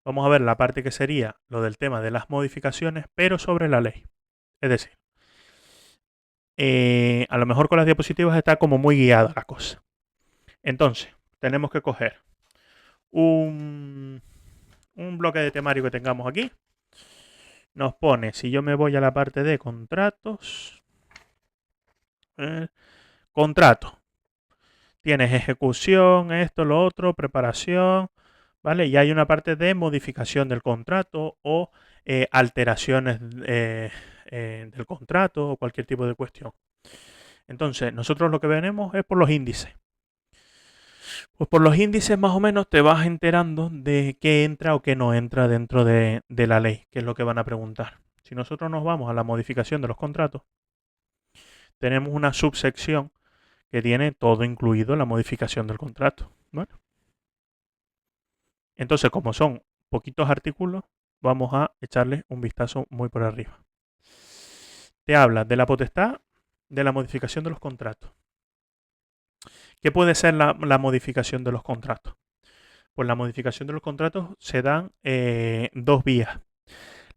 vamos a ver la parte que sería lo del tema de las modificaciones, pero sobre la ley. Es decir, a lo mejor con las diapositivas está como muy guiada la cosa. Entonces, tenemos que coger un bloque de temario que tengamos aquí. Nos pone, si yo me voy a la parte de contratos, contrato. Tienes ejecución, esto, lo otro, preparación, ¿vale? Y hay una parte de modificación del contrato o alteraciones del contrato o cualquier tipo de cuestión. Entonces, nosotros lo que venimos es por los índices. Pues por los índices más o menos te vas enterando de qué entra o qué no entra dentro de la ley, que es lo que van a preguntar. Si nosotros nos vamos a la modificación de los contratos, tenemos una subsección que tiene todo incluido la modificación del contrato. Bueno, entonces como son poquitos artículos, vamos a echarle un vistazo muy por arriba. Te habla de la potestad de la modificación de los contratos. ¿Qué puede ser la modificación de los contratos? Pues la modificación de los contratos se dan dos vías.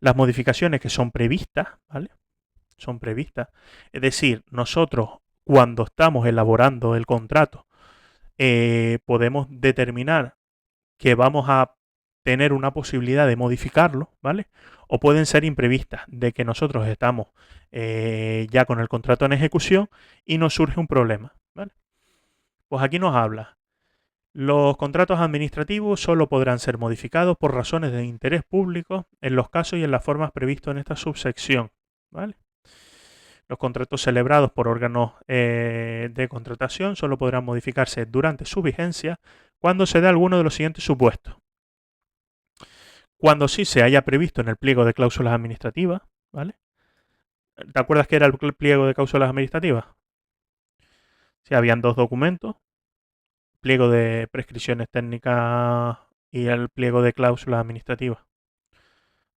Las modificaciones que son previstas, ¿vale? Son previstas. Es decir, nosotros cuando estamos elaborando el contrato podemos determinar que vamos a tener una posibilidad de modificarlo, ¿vale? O pueden ser imprevistas, de que nosotros estamos ya con el contrato en ejecución y nos surge un problema, ¿vale? Pues aquí nos habla. Los contratos administrativos solo podrán ser modificados por razones de interés público en los casos y en las formas previstos en esta subsección, ¿vale? Los contratos celebrados por órganos de contratación solo podrán modificarse durante su vigencia cuando se dé alguno de los siguientes supuestos. Cuando sí se haya previsto en el pliego de cláusulas administrativas, ¿vale? ¿Te acuerdas que era el pliego de cláusulas administrativas? Sí, habían dos documentos, pliego de prescripciones técnicas y el pliego de cláusulas administrativas.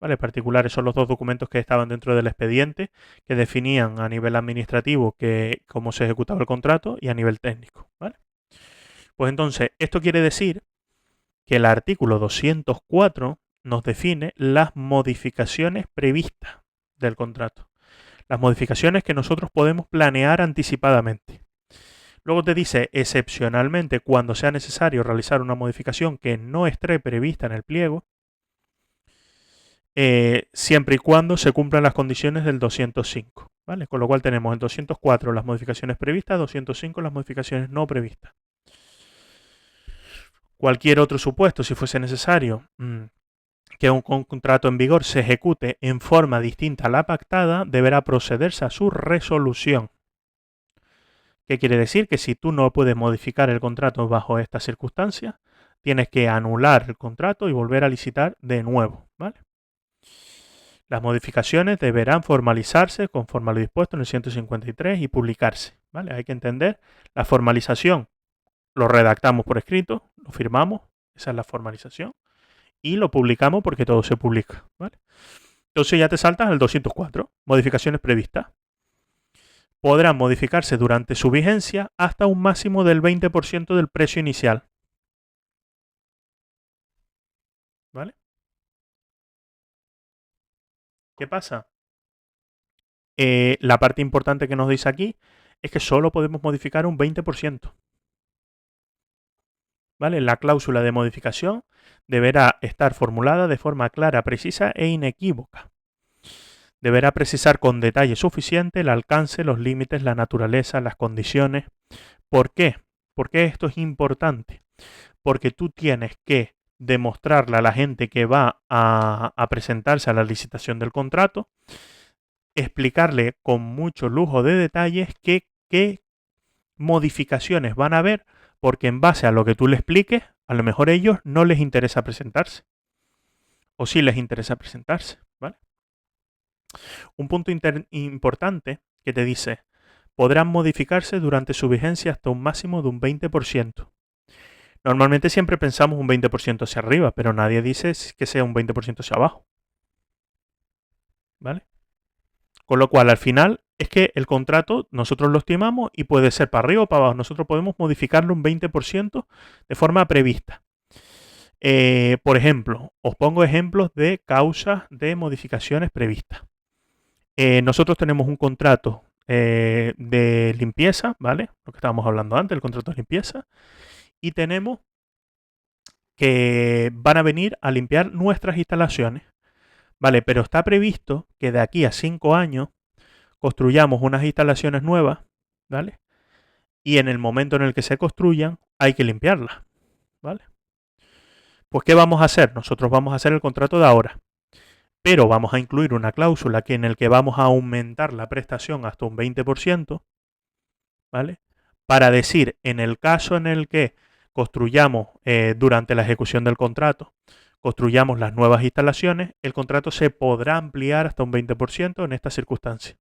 ¿Vale? Particulares son los dos documentos que estaban dentro del expediente que definían a nivel administrativo cómo se ejecutaba el contrato y a nivel técnico. ¿Vale? Pues entonces, esto quiere decir que el artículo 204 nos define las modificaciones previstas del contrato. Las modificaciones que nosotros podemos planear anticipadamente. Luego te dice, excepcionalmente, cuando sea necesario realizar una modificación que no esté prevista en el pliego, siempre y cuando se cumplan las condiciones del 205. ¿Vale? Con lo cual tenemos el 204 las modificaciones previstas, 205 las modificaciones no previstas. Cualquier otro supuesto, si fuese necesario, que un contrato en vigor se ejecute en forma distinta a la pactada, deberá procederse a su resolución. ¿Qué quiere decir? Que si tú no puedes modificar el contrato bajo estas circunstancias, tienes que anular el contrato y volver a licitar de nuevo, ¿vale? Las modificaciones deberán formalizarse conforme a lo dispuesto en el 153 y publicarse, ¿vale? Hay que entender la formalización. Lo redactamos por escrito, lo firmamos, esa es la formalización, y lo publicamos porque todo se publica, ¿vale? Entonces ya te saltas al 204, modificaciones previstas. Podrán modificarse durante su vigencia hasta un máximo del 20% del precio inicial, ¿vale? ¿Qué pasa? La parte importante que nos dice aquí es que solo podemos modificar un 20%. ¿Vale? La cláusula de modificación deberá estar formulada de forma clara, precisa e inequívoca. Deberá precisar con detalle suficiente el alcance, los límites, la naturaleza, las condiciones. ¿Por qué? ¿Por qué esto es importante? Porque tú tienes que demostrarle a la gente que va a presentarse a la licitación del contrato, explicarle con mucho lujo de detalles qué modificaciones van a haber, porque en base a lo que tú le expliques, a lo mejor a ellos no les interesa presentarse. O sí les interesa presentarse, ¿vale? Un punto importante que te dice, podrán modificarse durante su vigencia hasta un máximo de un 20%. Normalmente siempre pensamos un 20% hacia arriba, pero nadie dice que sea un 20% hacia abajo, ¿vale? Con lo cual, al final, es que el contrato nosotros lo estimamos y puede ser para arriba o para abajo. Nosotros podemos modificarlo un 20% de forma prevista. Por ejemplo, os pongo ejemplos de causas de modificaciones previstas. Nosotros tenemos un contrato de limpieza, ¿vale? Lo que estábamos hablando antes, el contrato de limpieza. Y tenemos que van a venir a limpiar nuestras instalaciones, ¿vale? Pero está previsto que de aquí a 5 años construyamos unas instalaciones nuevas, ¿vale? Y en el momento en el que se construyan hay que limpiarlas, ¿vale? Pues ¿qué vamos a hacer? Nosotros vamos a hacer el contrato de ahora, pero vamos a incluir una cláusula en el que vamos a aumentar la prestación hasta un 20%, ¿vale? Para decir, en el caso en el que construyamos durante la ejecución del contrato, construyamos las nuevas instalaciones, el contrato se podrá ampliar hasta un 20% en estas circunstancias.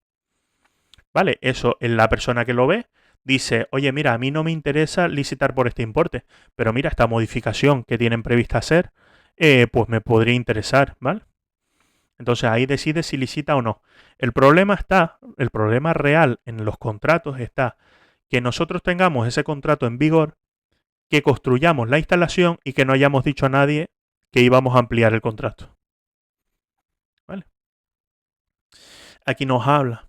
¿Vale? Eso, la persona que lo ve dice, oye, mira, a mí no me interesa licitar por este importe, pero mira, esta modificación que tienen prevista hacer, pues me podría interesar, ¿vale? Entonces ahí decide si licita o no. El problema real en los contratos está que nosotros tengamos ese contrato en vigor, que construyamos la instalación y que no hayamos dicho a nadie que íbamos a ampliar el contrato. ¿Vale? Aquí nos habla.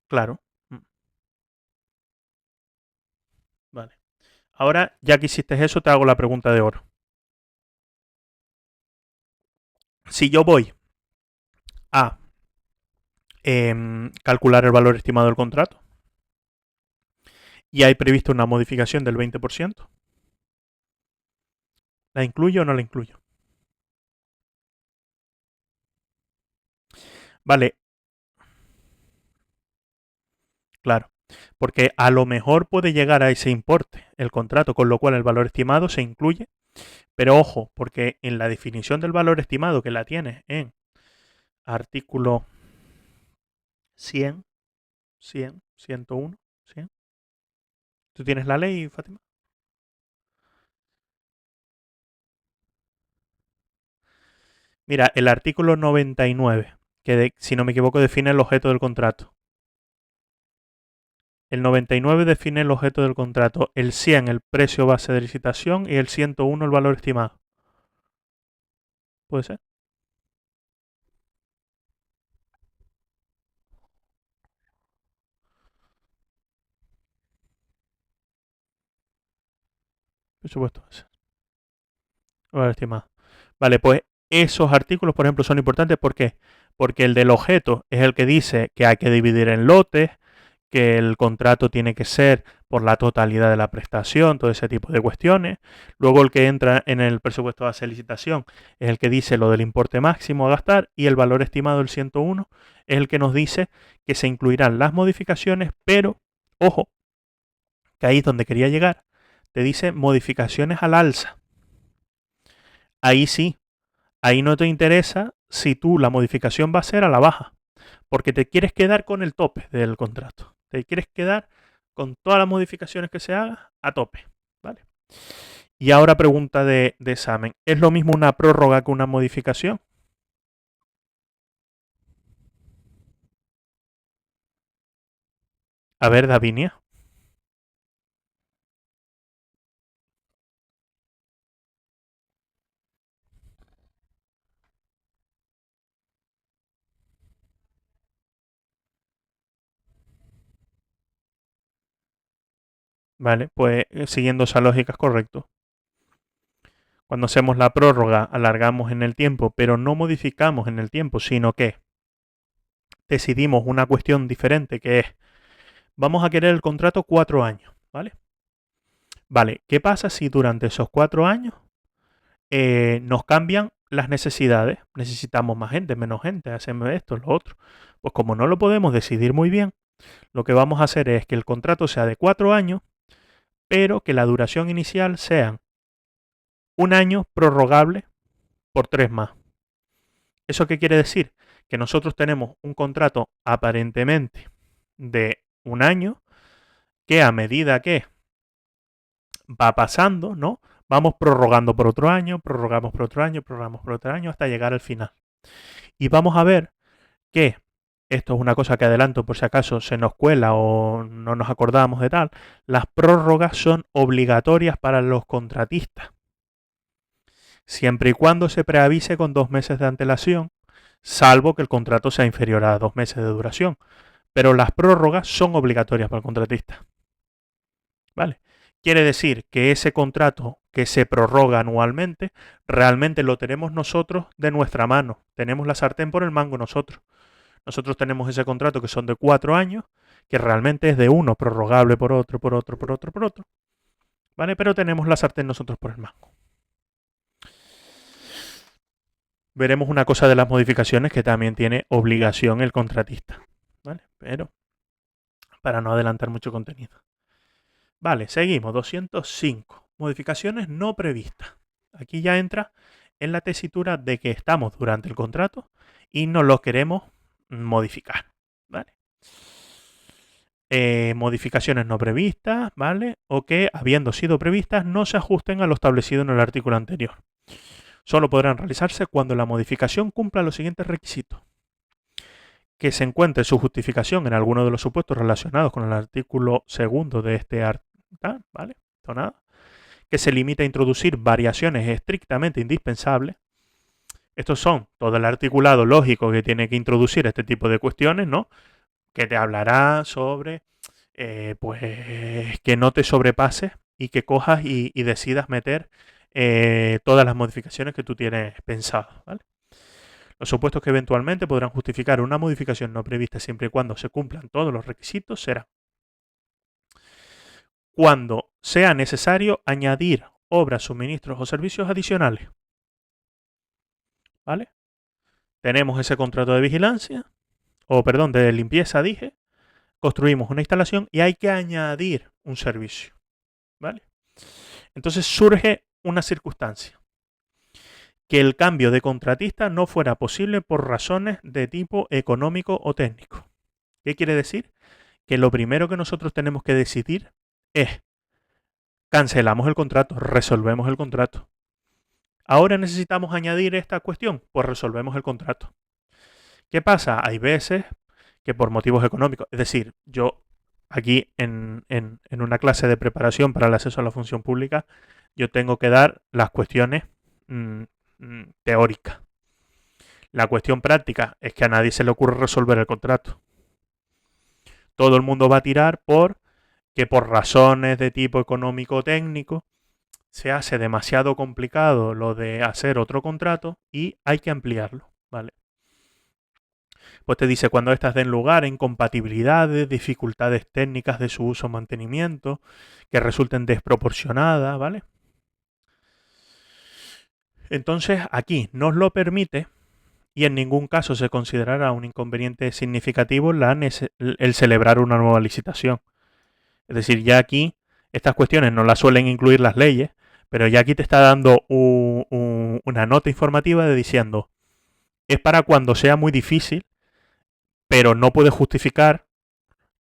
Claro. Vale. Ahora, ya que hiciste eso, te hago la pregunta de oro. Si yo voy a calcular el valor estimado del contrato y hay previsto una modificación del 20%, ¿la incluyo o no la incluyo? Vale, claro, porque a lo mejor puede llegar a ese importe el contrato, con lo cual el valor estimado se incluye, pero ojo, porque en la definición del valor estimado que la tienes en artículo 100, 100, 101, 100. ¿Tú tienes la ley, Fátima? Mira, el artículo 99, si no me equivoco define el objeto del contrato. El 99 define el objeto del contrato, el 100 el precio base de licitación y el 101 el valor estimado. ¿Puede ser? Por supuesto. El valor estimado. Vale, pues esos artículos, por ejemplo, son importantes. ¿Por qué? Porque el del objeto es el que dice que hay que dividir en lotes, que el contrato tiene que ser por la totalidad de la prestación, todo ese tipo de cuestiones. Luego el que entra en el presupuesto base de licitación es el que dice lo del importe máximo a gastar y el valor estimado del 101 es el que nos dice que se incluirán las modificaciones, pero, ojo, que ahí es donde quería llegar, te dice modificaciones al alza. Ahí sí, ahí no te interesa si tú la modificación va a ser a la baja, porque te quieres quedar con el tope del contrato. Te quieres quedar con todas las modificaciones que se hagan a tope, ¿vale? Y ahora pregunta de examen. ¿Es lo mismo una prórroga que una modificación? A ver, Davinia. Vale, pues siguiendo esa lógica es correcto. Cuando hacemos la prórroga, alargamos en el tiempo, pero no modificamos en el tiempo, sino que decidimos una cuestión diferente, que es, vamos a querer el contrato 4 años, ¿vale? Vale, ¿qué pasa si durante esos 4 años nos cambian las necesidades? Necesitamos más gente, menos gente, hacemos esto, lo otro. Pues como no lo podemos decidir muy bien, lo que vamos a hacer es que el contrato sea de 4 años, pero que la duración inicial sean un año prorrogable por 3 más. ¿Eso qué quiere decir? Que nosotros tenemos un contrato aparentemente de un año que a medida que va pasando, ¿no? Vamos prorrogando por otro año, prorrogamos por otro año, prorrogamos por otro año hasta llegar al final. Y vamos a ver que esto es una cosa que adelanto por si acaso se nos cuela o no nos acordamos de tal, las prórrogas son obligatorias para los contratistas, siempre y cuando se preavise con 2 meses de antelación, salvo que el contrato sea inferior a 2 meses de duración. Pero las prórrogas son obligatorias para el contratista. ¿Vale? Quiere decir que ese contrato que se prorroga anualmente, realmente lo tenemos nosotros de nuestra mano. Tenemos la sartén por el mango nosotros. Nosotros tenemos ese contrato que son de 4 años, que realmente es de uno, prorrogable por otro, por otro, por otro, por otro. ¿Vale? Pero tenemos la sartén nosotros por el mango. Veremos una cosa de las modificaciones que también tiene obligación el contratista. ¿Vale? Pero para no adelantar mucho contenido. Vale, seguimos. 205. Modificaciones no previstas. Aquí ya entra en la tesitura de que estamos durante el contrato y no lo queremos modificar. ¿Vale? Modificaciones no previstas, ¿vale? O que, habiendo sido previstas, no se ajusten a lo establecido en el artículo anterior. Solo podrán realizarse cuando la modificación cumpla los siguientes requisitos: que se encuentre su justificación en alguno de los supuestos relacionados con el artículo segundo de este artículo, ¿vale? Esto nada. Que se limite a introducir variaciones estrictamente indispensables. Estos son todo el articulado lógico que tiene que introducir este tipo de cuestiones, ¿no? Que te hablará sobre, pues, que no te sobrepases y que cojas y decidas meter todas las modificaciones que tú tienes pensado, ¿vale? Los supuestos que eventualmente podrán justificar una modificación no prevista siempre y cuando se cumplan todos los requisitos serán: cuando sea necesario añadir obras, suministros o servicios adicionales, ¿vale? Tenemos ese contrato de vigilancia, o perdón, de limpieza, dije, construimos una instalación y hay que añadir un servicio, ¿vale? Entonces surge una circunstancia: que el cambio de contratista no fuera posible por razones de tipo económico o técnico. ¿Qué quiere decir? Que lo primero que nosotros tenemos que decidir es: cancelamos el contrato, resolvemos el contrato. Ahora necesitamos añadir esta cuestión, pues resolvemos el contrato. ¿Qué pasa? Hay veces que por motivos económicos, es decir, yo aquí en una clase de preparación para el acceso a la función pública, yo tengo que dar las cuestiones teóricas. La cuestión práctica es que a nadie se le ocurre resolver el contrato. Todo el mundo va a tirar por que por razones de tipo económico o técnico se hace demasiado complicado lo de hacer otro contrato y hay que ampliarlo, ¿vale? Pues te dice cuando estas den lugar a incompatibilidades, dificultades técnicas de su uso o mantenimiento, que resulten desproporcionadas, ¿vale? Entonces aquí nos lo permite y en ningún caso se considerará un inconveniente significativo el celebrar una nueva licitación. Es decir, ya aquí estas cuestiones no las suelen incluir las leyes, pero ya aquí te está dando una nota informativa de diciendo: es para cuando sea muy difícil, pero no puedes justificar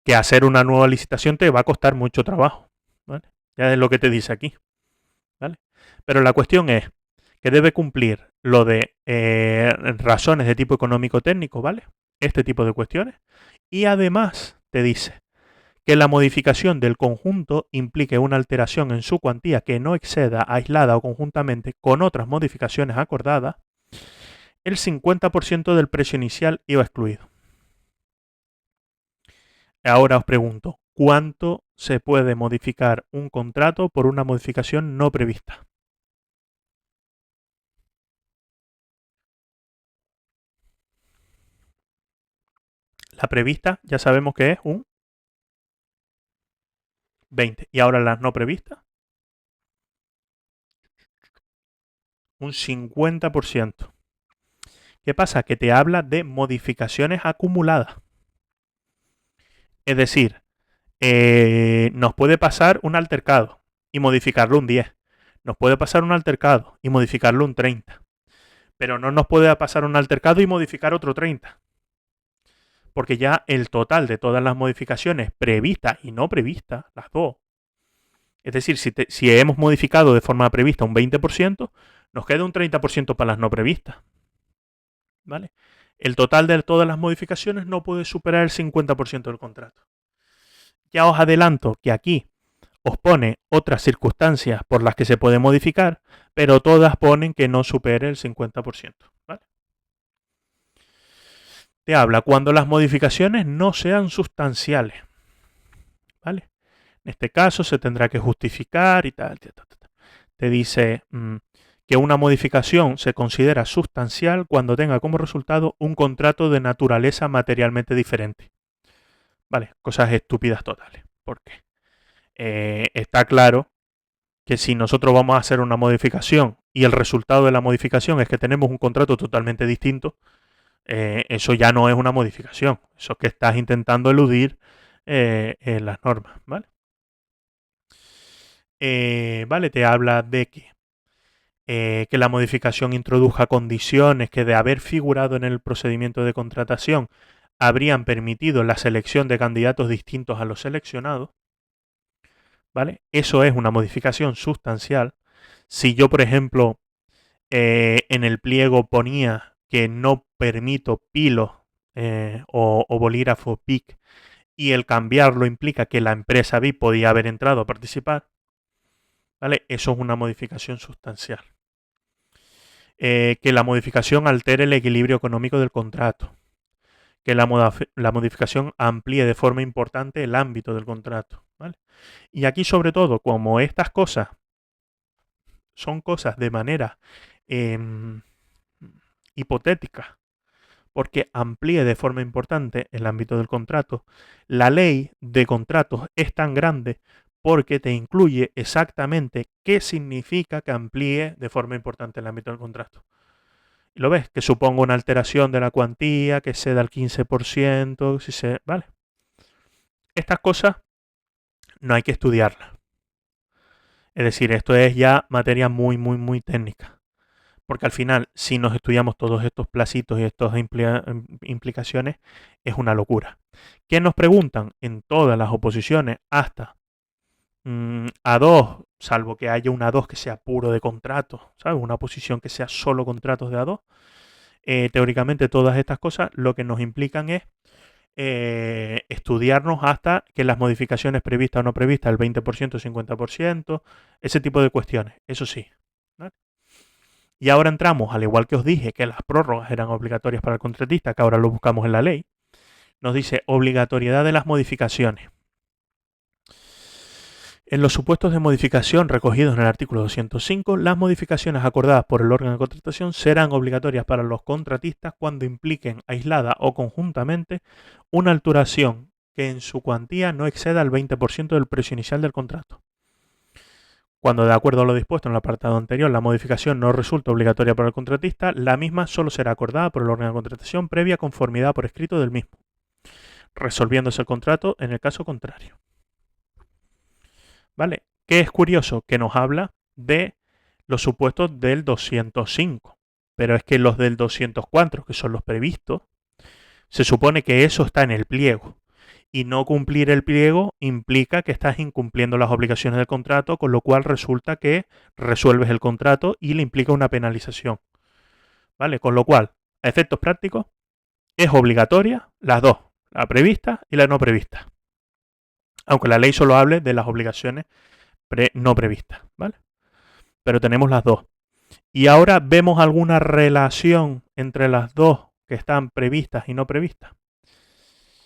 que hacer una nueva licitación te va a costar mucho trabajo, ¿vale? Ya es lo que te dice aquí, ¿vale? Pero la cuestión es que debe cumplir lo de razones de tipo económico-técnico, ¿vale? Este tipo de cuestiones. Y además te dice que la modificación del conjunto implique una alteración en su cuantía que no exceda, aislada o conjuntamente con otras modificaciones acordadas, el 50% del precio inicial iba excluido. Ahora os pregunto, ¿cuánto se puede modificar un contrato por una modificación no prevista? La prevista ya sabemos que es un 20. Y ahora las no previstas, un 50%. ¿Qué pasa? Que te habla de modificaciones acumuladas. Es decir, nos puede pasar un altercado y modificarlo un 10. Nos puede pasar un altercado y modificarlo un 30. Pero no nos puede pasar un altercado y modificar otro 30. Porque ya el total de todas las modificaciones previstas y no previstas, las dos, es decir, si hemos modificado de forma prevista un 20%, nos queda un 30% para las no previstas, ¿vale? El total de todas las modificaciones no puede superar el 50% del contrato. Ya os adelanto que aquí os pone otras circunstancias por las que se puede modificar, pero todas ponen que no supere el 50%. ¿Vale? Te habla cuando las modificaciones no sean sustanciales. ¿Vale? En este caso se tendrá que justificar y tal. Te dice que una modificación se considera sustancial cuando tenga como resultado un contrato de naturaleza materialmente diferente. Vale, cosas estúpidas totales. ¿Por qué? Está claro que si nosotros vamos a hacer una modificación y el resultado de la modificación es que tenemos un contrato totalmente distinto, eso ya no es una modificación. Eso es que estás intentando eludir las normas. ¿Vale? Vale, te habla de que la modificación introduja condiciones que de haber figurado en el procedimiento de contratación habrían permitido la selección de candidatos distintos a los seleccionados. ¿Vale? Eso es una modificación sustancial. Si yo, por ejemplo, en el pliego ponía que no permito pilos o bolígrafo PIC y el cambiarlo implica que la empresa BIP podía haber entrado a participar, ¿vale? Eso es una modificación sustancial. Que la modificación altere el equilibrio económico del contrato, que la modificación amplíe de forma importante el ámbito del contrato. ¿Vale? Y aquí sobre todo, como estas cosas son cosas de manera eh, hipotética, porque amplíe de forma importante el ámbito del contrato, la ley de contratos es tan grande porque te incluye exactamente qué significa que amplíe de forma importante el ámbito del contrato. Y lo ves, que suponga una alteración de la cuantía, que ceda al 15%, si se... Vale. Estas cosas no hay que estudiarlas. Es decir, esto es ya materia muy, muy, muy técnica. Porque al final, si nos estudiamos todos estos placitos y estas implicaciones, es una locura. ¿Qué nos preguntan en todas las oposiciones hasta A2, salvo que haya un A2 que sea puro de contratos, ¿sabes? Una oposición que sea solo contratos de A2? Teóricamente todas estas cosas lo que nos implican es estudiarnos hasta que las modificaciones previstas o no previstas, el 20%, 50%, ese tipo de cuestiones. Eso sí. ¿Vale? Y ahora entramos, al igual que os dije que las prórrogas eran obligatorias para el contratista, que ahora lo buscamos en la ley, nos dice obligatoriedad de las modificaciones. En los supuestos de modificación recogidos en el artículo 205, las modificaciones acordadas por el órgano de contratación serán obligatorias para los contratistas cuando impliquen aislada o conjuntamente una alteración que en su cuantía no exceda el 20% del precio inicial del contrato. Cuando, de acuerdo a lo dispuesto en el apartado anterior, la modificación no resulta obligatoria para el contratista, la misma solo será acordada por el órgano de contratación previa conformidad por escrito del mismo, resolviéndose el contrato en el caso contrario. ¿Vale? ¿Qué es curioso? Que nos habla de los supuestos del 205. Pero es que los del 204, que son los previstos, se supone que eso está en el pliego. Y no cumplir el pliego implica que estás incumpliendo las obligaciones del contrato, con lo cual resulta que resuelves el contrato y le implica una penalización. ¿Vale? Con lo cual, a efectos prácticos, es obligatoria las dos, la prevista y la no prevista. Aunque la ley solo hable de las obligaciones no previstas, ¿vale? Pero tenemos las dos. Y ahora vemos alguna relación entre las dos que están previstas y no previstas.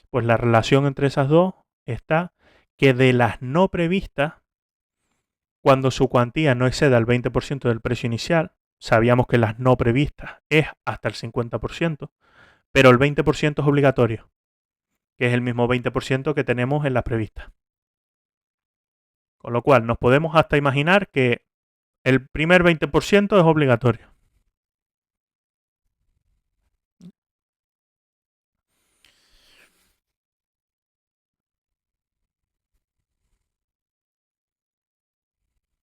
Pues la relación entre esas dos está que de las no previstas, cuando su cuantía no exceda el 20% del precio inicial, sabíamos que las no previstas es hasta el 50%, pero el 20% es obligatorio, que es el mismo 20% que tenemos en las previstas. Con lo cual, nos podemos hasta imaginar que el primer 20% es obligatorio.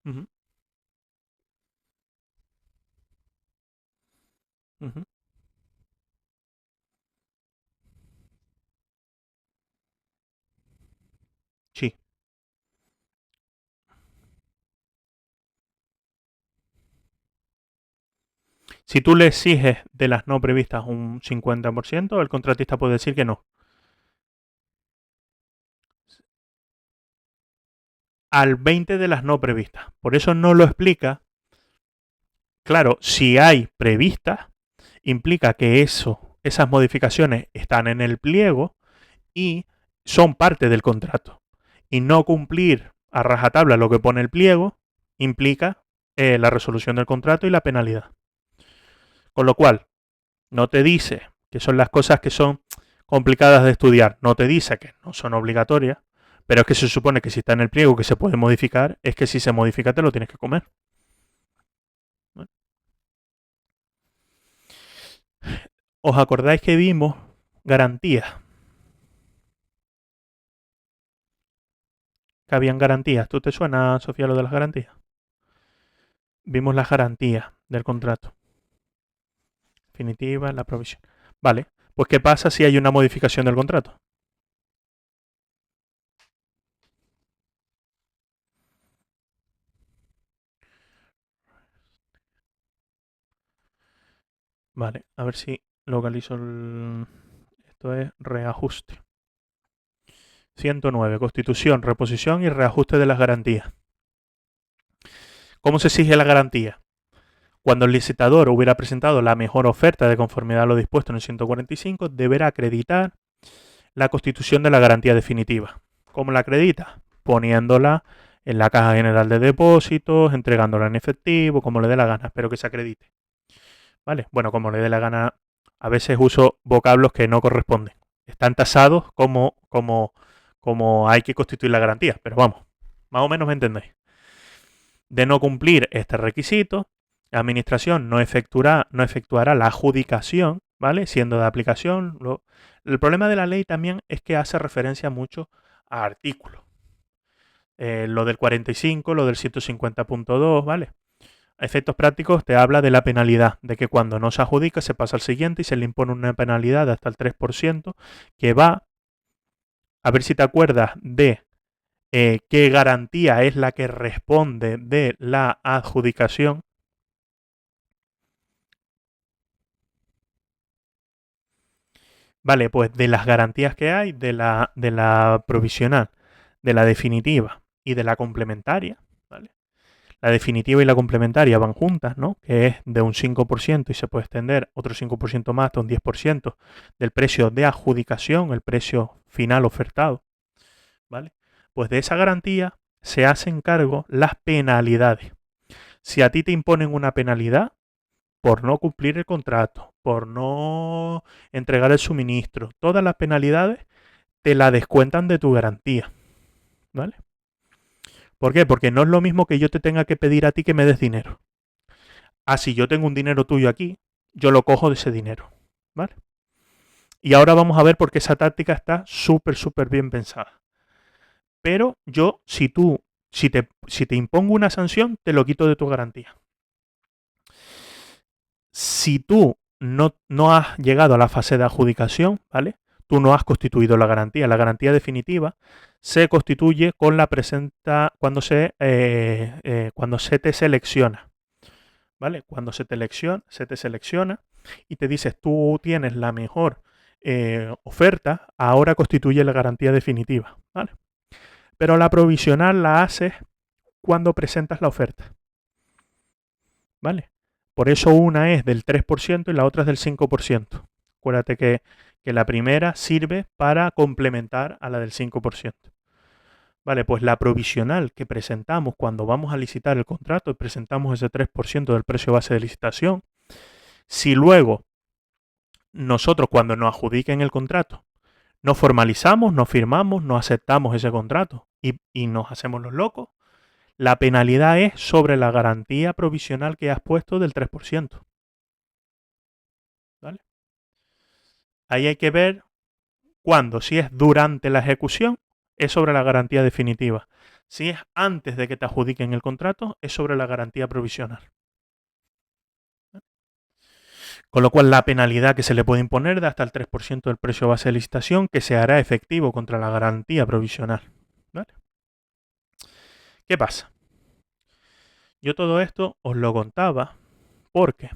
Uh -huh, uh -huh. Sí. Si tú le exiges de las no previstas un 50%, el contratista puede decir que no. Al 20% de las no previstas. Por eso no lo explica. Claro, si hay previstas, implica que esas modificaciones están en el pliego y son parte del contrato. Y no cumplir a rajatabla lo que pone el pliego implica la resolución del contrato y la penalidad. Con lo cual, no te dice que son las cosas que son complicadas de estudiar, no te dice que no son obligatorias, pero es que se supone que si está en el pliego que se puede modificar, es que si se modifica te lo tienes que comer. ¿Vale? ¿Os acordáis que vimos garantías? Que habían garantías. ¿Tú te suena, Sofía, lo de las garantías? Vimos las garantías del contrato. Definitiva, la provisión. Vale, pues ¿qué pasa si hay una modificación del contrato? Vale, a ver si localizo el... Esto es reajuste. 109. Constitución, reposición y reajuste de las garantías. ¿Cómo se exige la garantía? Cuando el licitador hubiera presentado la mejor oferta de conformidad a lo dispuesto en el 145, deberá acreditar la constitución de la garantía definitiva. ¿Cómo la acredita? Poniéndola en la caja general de depósitos, entregándola en efectivo, como le dé la gana, pero que se acredite. ¿Vale? Bueno, como le dé la gana, a veces uso vocablos que no corresponden. Están tasados como hay que constituir la garantía, pero vamos, más o menos me entendéis. De no cumplir este requisito, la administración no efectuará la adjudicación, ¿vale? Siendo de aplicación. El problema de la ley también es que hace referencia mucho a artículos. Lo del 45, lo del 150.2, ¿vale? A efectos prácticos te habla de la penalidad, de que cuando no se adjudica se pasa al siguiente y se le impone una penalidad de hasta el 3%, que va, a ver si te acuerdas de qué garantía es la que responde de la adjudicación. Vale, pues de las garantías que hay, de la provisional, de la definitiva y de la complementaria, ¿vale? La definitiva y la complementaria van juntas, ¿no? Que es de un 5% y se puede extender otro 5% más hasta un 10% del precio de adjudicación, el precio final ofertado, ¿vale? Pues de esa garantía se hacen cargo las penalidades. Si a ti te imponen una penalidad por no cumplir el contrato, por no entregar el suministro, todas las penalidades te la descuentan de tu garantía, ¿vale? ¿Por qué? Porque no es lo mismo que yo te tenga que pedir a ti que me des dinero. Ah, si yo tengo un dinero tuyo aquí, yo lo cojo de ese dinero, ¿vale? Y ahora vamos a ver por qué esa táctica está súper bien pensada. Pero yo, si te impongo una sanción, te lo quito de tu garantía. Si tú no has llegado a la fase de adjudicación, ¿vale? Tú no has constituido la garantía. La garantía definitiva se constituye con la presenta cuando se te selecciona, ¿vale? Cuando se te selecciona y te dices tú tienes la mejor oferta, ahora constituye la garantía definitiva, ¿vale? Pero la provisional la haces cuando presentas la oferta, ¿vale? Por eso una es del 3% y la otra es del 5%. Acuérdate que la primera sirve para complementar a la del 5%. Vale, pues la provisional que presentamos cuando vamos a licitar el contrato y presentamos ese 3% del precio base de licitación, si luego nosotros cuando nos adjudiquen el contrato no formalizamos, no firmamos, no aceptamos ese contrato y nos hacemos los locos, la penalidad es sobre la garantía provisional que has puesto del 3%. ¿Vale? Ahí hay que ver cuándo, si es durante la ejecución, es sobre la garantía definitiva. Si es antes de que te adjudiquen el contrato, es sobre la garantía provisional. Con lo cual, la penalidad que se le puede imponer de hasta el 3% del precio base de licitación, que se hará efectivo contra la garantía provisional. ¿Vale? ¿Qué pasa? Yo todo esto os lo contaba porque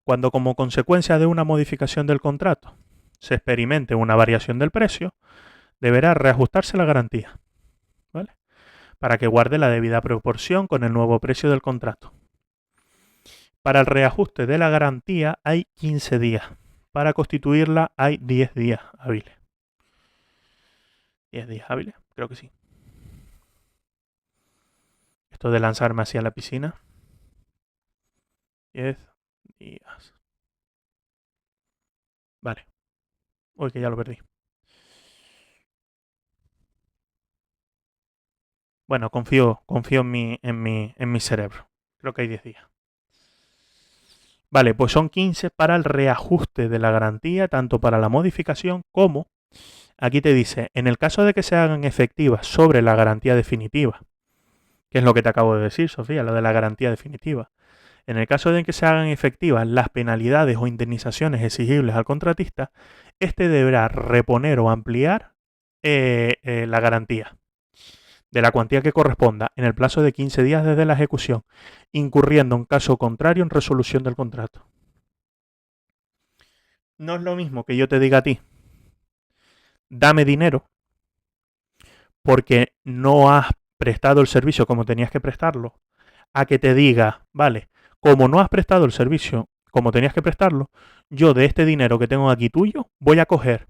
Cuando como consecuencia de una modificación del contrato se experimente una variación del precio, deberá reajustarse la garantía, ¿vale? Para que guarde la debida proporción con el nuevo precio del contrato. Para el reajuste de la garantía hay 15 días. Para constituirla hay 10 días hábiles. 10 días hábiles, creo que sí. Esto de lanzarme hacia la piscina. 10 días. Vale. Uy, que ya lo perdí. Bueno, confío en mi cerebro. Creo que hay 10 días. Vale, pues son 15 para el reajuste de la garantía, tanto para la modificación como, aquí te dice, en el caso de que se hagan efectivas sobre la garantía definitiva, que es lo que te acabo de decir, Sofía, lo de la garantía definitiva. En el caso de que se hagan efectivas las penalidades o indemnizaciones exigibles al contratista, este deberá reponer o ampliar la garantía de la cuantía que corresponda en el plazo de 15 días desde la ejecución, incurriendo en caso contrario en resolución del contrato. No es lo mismo que yo te diga a ti, dame dinero, porque no has prestado el servicio como tenías que prestarlo, a que te diga, vale, como no has prestado el servicio como tenías que prestarlo, yo de este dinero que tengo aquí tuyo voy a coger,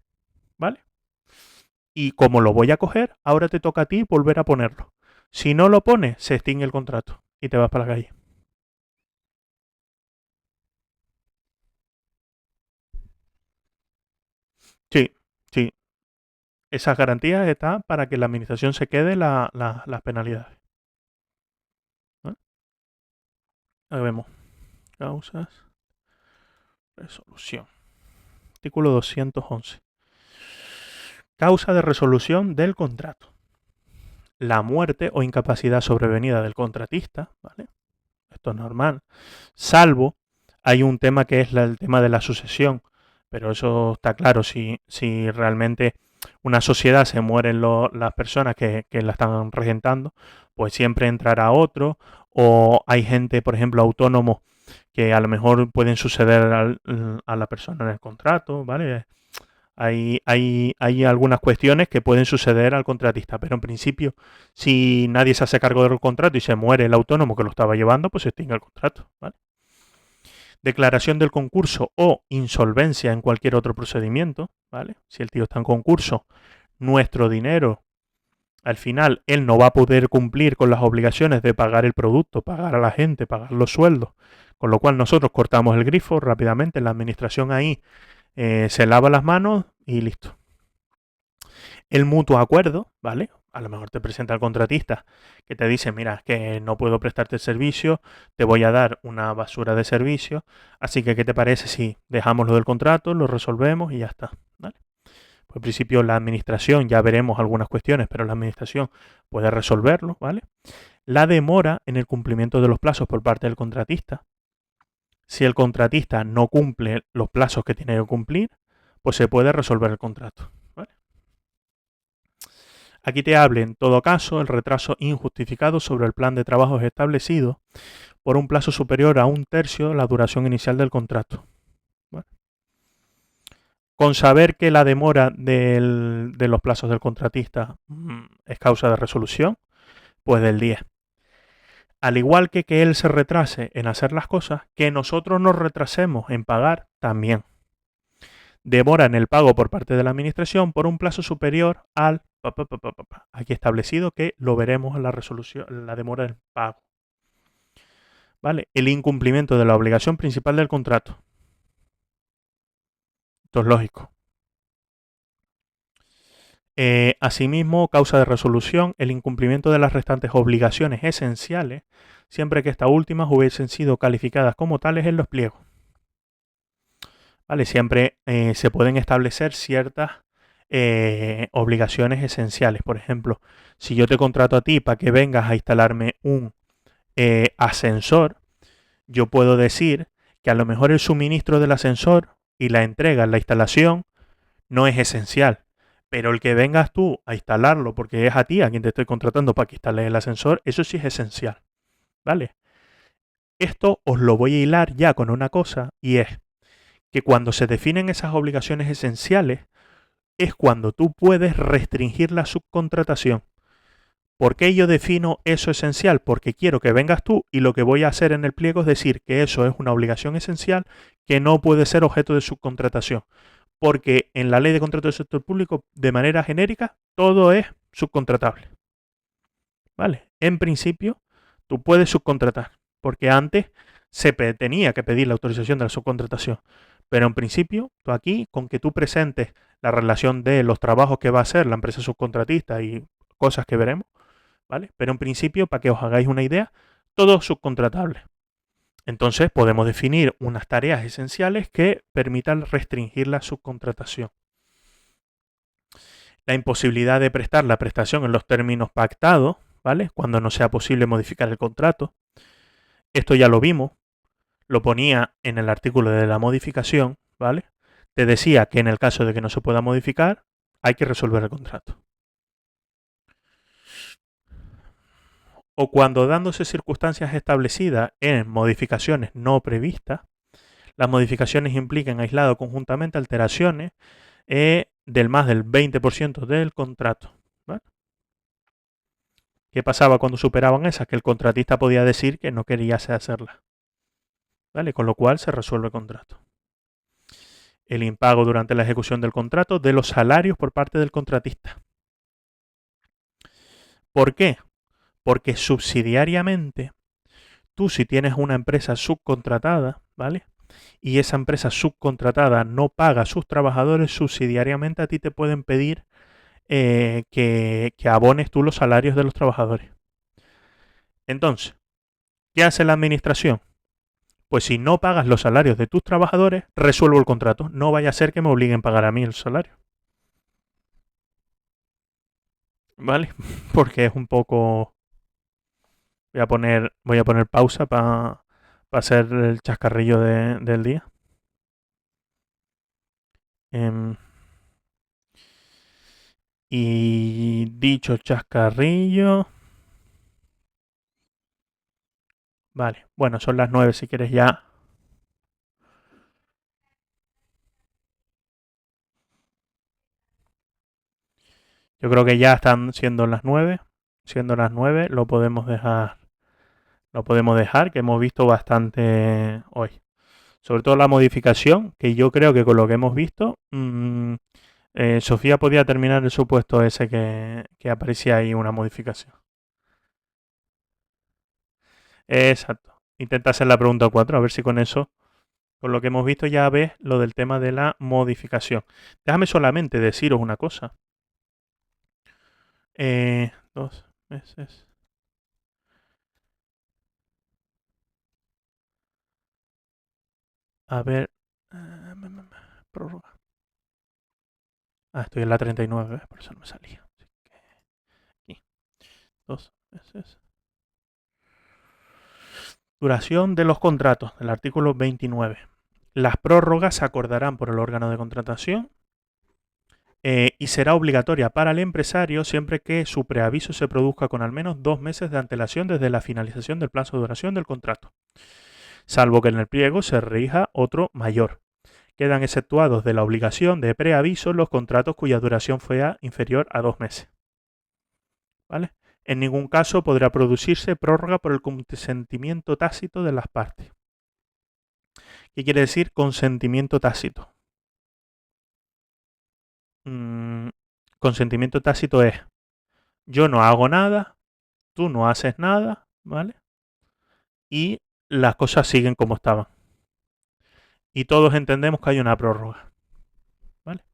¿vale? Y como lo voy a coger, ahora te toca a ti volver a ponerlo. Si no lo pones, se extingue el contrato y te vas para la calle. Sí, sí. Esas garantías están para que la administración se quede las penalidades. ¿Vale? Ahí vemos. Causas. Resolución. Artículo 211. Causa de resolución del contrato. La muerte o incapacidad sobrevenida del contratista, ¿vale? Esto es normal. Salvo, hay un tema que es el tema de la sucesión, pero eso está claro, si realmente una sociedad se mueren las personas que la están regentando, pues siempre entrará otro, o hay gente, por ejemplo, autónomos, que a lo mejor pueden suceder a la persona en el contrato, ¿vale? Hay algunas cuestiones que pueden suceder al contratista, pero en principio, si nadie se hace cargo del contrato y se muere el autónomo que lo estaba llevando, pues se extingue el contrato, ¿vale? Declaración del concurso o insolvencia en cualquier otro procedimiento, ¿vale? Si el tío está en concurso, nuestro dinero, al final, él no va a poder cumplir con las obligaciones de pagar el producto, pagar a la gente, pagar los sueldos, con lo cual nosotros cortamos el grifo rápidamente, la administración ahí se lava las manos y listo. El mutuo acuerdo, ¿vale? A lo mejor te presenta el contratista que te dice, mira, que no puedo prestarte el servicio, te voy a dar una basura de servicio, así que ¿qué te parece si dejamos lo del contrato, lo resolvemos y ya está? ¿Vale? Pues en principio la administración, ya veremos algunas cuestiones, pero la administración puede resolverlo, ¿vale? La demora en el cumplimiento de los plazos por parte del contratista. Si el contratista no cumple los plazos que tiene que cumplir, pues se puede resolver el contrato. ¿Vale? Aquí te hable, en todo caso, el retraso injustificado sobre el plan de trabajos establecido por un plazo superior a un tercio de la duración inicial del contrato. ¿Vale? Con saber que la demora de los plazos del contratista es causa de resolución, pues del 10. Al igual que él se retrase en hacer las cosas, que nosotros nos retrasemos en pagar también. Demora en el pago por parte de la administración por un plazo superior al aquí establecido, que lo veremos en la resolución, la demora del pago. ¿Vale? El incumplimiento de la obligación principal del contrato. Esto es lógico. Asimismo, causa de resolución, el incumplimiento de las restantes obligaciones esenciales, siempre que estas últimas hubiesen sido calificadas como tales en los pliegos. ¿Vale? Siempre se pueden establecer ciertas obligaciones esenciales. Por ejemplo, si yo te contrato a ti para que vengas a instalarme un ascensor, yo puedo decir que a lo mejor el suministro del ascensor y la entrega, la instalación, no es esencial. Pero el que vengas tú a instalarlo, porque es a ti a quien te estoy contratando para que instales el ascensor, eso sí es esencial. ¿Vale? Esto os lo voy a hilar ya con una cosa, y es que cuando se definen esas obligaciones esenciales es cuando tú puedes restringir la subcontratación. ¿Por qué yo defino eso esencial? Porque quiero que vengas tú y lo que voy a hacer en el pliego es decir que eso es una obligación esencial que no puede ser objeto de subcontratación. Porque en la ley de contrato del sector público, de manera genérica, todo es subcontratable. ¿Vale? En principio, tú puedes subcontratar, porque antes se tenía que pedir la autorización de la subcontratación. Pero en principio, tú aquí, con que tú presentes la relación de los trabajos que va a hacer la empresa subcontratista y cosas que veremos, ¿vale? Pero en principio, para que os hagáis una idea, todo es subcontratable. Entonces podemos definir unas tareas esenciales que permitan restringir la subcontratación. La imposibilidad de prestar la prestación en los términos pactados, ¿vale? Cuando no sea posible modificar el contrato. Esto ya lo vimos, lo ponía en el artículo de la modificación, ¿vale? Te decía que en el caso de que no se pueda modificar, hay que resolver el contrato. O cuando dándose circunstancias establecidas en modificaciones no previstas, las modificaciones implican aislado conjuntamente alteraciones del más del 20% del contrato. ¿Vale? ¿Qué pasaba cuando superaban esas? Que el contratista podía decir que no quería hacerlas. ¿Vale? Con lo cual se resuelve el contrato. El impago durante la ejecución del contrato de los salarios por parte del contratista. ¿Por qué? Porque subsidiariamente, tú si tienes una empresa subcontratada, ¿vale? Y esa empresa subcontratada no paga a sus trabajadores, subsidiariamente a ti te pueden pedir que abones tú los salarios de los trabajadores. Entonces, ¿qué hace la administración? Pues si no pagas los salarios de tus trabajadores, resuelvo el contrato. No vaya a ser que me obliguen a pagar a mí el salario. ¿Vale? Porque es un poco... voy a poner pausa para hacer el chascarrillo del día. Y dicho chascarrillo... Vale, bueno, son las 9 si quieres ya. Yo creo que ya están siendo las 9. Siendo las 9 lo podemos dejar. Lo podemos dejar, que hemos visto bastante hoy. Sobre todo la modificación, que yo creo que con lo que hemos visto, Sofía podía terminar el supuesto ese que aparecía ahí una modificación. Exacto. Intenta hacer la pregunta 4, a ver si con eso, con lo que hemos visto ya ves lo del tema de la modificación. Déjame solamente deciros una cosa. 2 meses. A ver. Prórroga. Estoy en la 39, por eso no me salía. Así que aquí. 2 meses. Duración de los contratos, del artículo 29. Las prórrogas se acordarán por el órgano de contratación y será obligatoria para el empresario siempre que su preaviso se produzca con al menos 2 meses de antelación desde la finalización del plazo de duración del contrato, salvo que en el pliego se rija otro mayor. Quedan exceptuados de la obligación de preaviso los contratos cuya duración fuera inferior a 2 meses. ¿Vale? En ningún caso podrá producirse prórroga por el consentimiento tácito de las partes. ¿Qué quiere decir consentimiento tácito? Consentimiento tácito es: yo no hago nada, tú no haces nada, ¿vale? Y las cosas siguen como estaban. Y todos entendemos que hay una prórroga, ¿vale?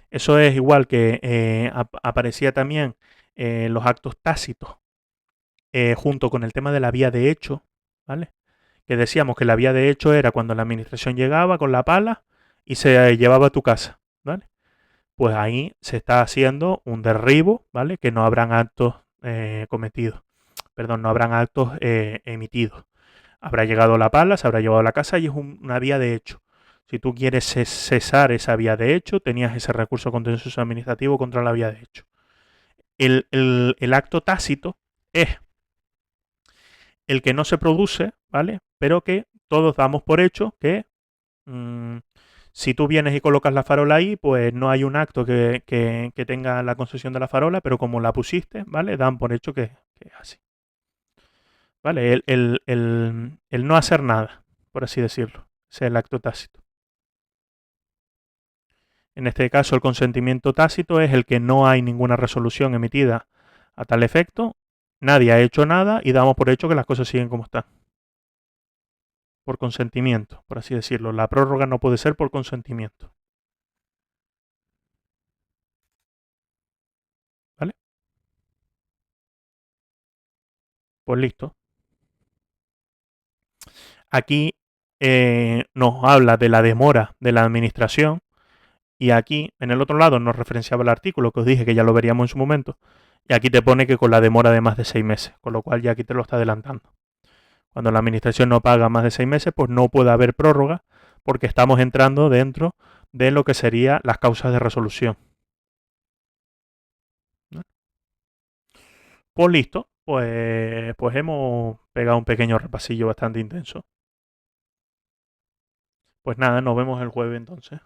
Eso es igual que aparecía también los actos tácitos junto con el tema de la vía de hecho, ¿vale? Que decíamos que la vía de hecho era cuando la administración llegaba con la pala y se llevaba a tu casa, ¿vale? Pues ahí se está haciendo un derribo, ¿vale? Que no habrán actos cometidos, perdón, no habrán actos emitidos. Habrá llegado la pala, se habrá llevado a la casa y es una vía de hecho. Si tú quieres cesar esa vía de hecho, tenías ese recurso contencioso administrativo contra la vía de hecho. El acto tácito es el que no se produce, ¿vale? Pero que todos damos por hecho que si tú vienes y colocas la farola ahí, pues no hay un acto que tenga la concesión de la farola, pero como la pusiste, ¿vale? Dan por hecho que es así. ¿Vale? El no hacer nada, por así decirlo. Ese es el acto tácito. En este caso, el consentimiento tácito es el que no hay ninguna resolución emitida a tal efecto, nadie ha hecho nada y damos por hecho que las cosas siguen como están. Por consentimiento, por así decirlo. La prórroga no puede ser por consentimiento. ¿Vale? Pues listo. Aquí nos habla de la demora de la administración y aquí en el otro lado nos referenciaba el artículo que os dije que ya lo veríamos en su momento y aquí te pone que con la demora de más de 6 meses, con lo cual ya aquí te lo está adelantando. Cuando la administración no paga más de 6 meses, pues no puede haber prórroga porque estamos entrando dentro de lo que serían las causas de resolución. ¿No? Pues listo, pues hemos pegado un pequeño repasillo bastante intenso. Pues nada, nos vemos el jueves entonces.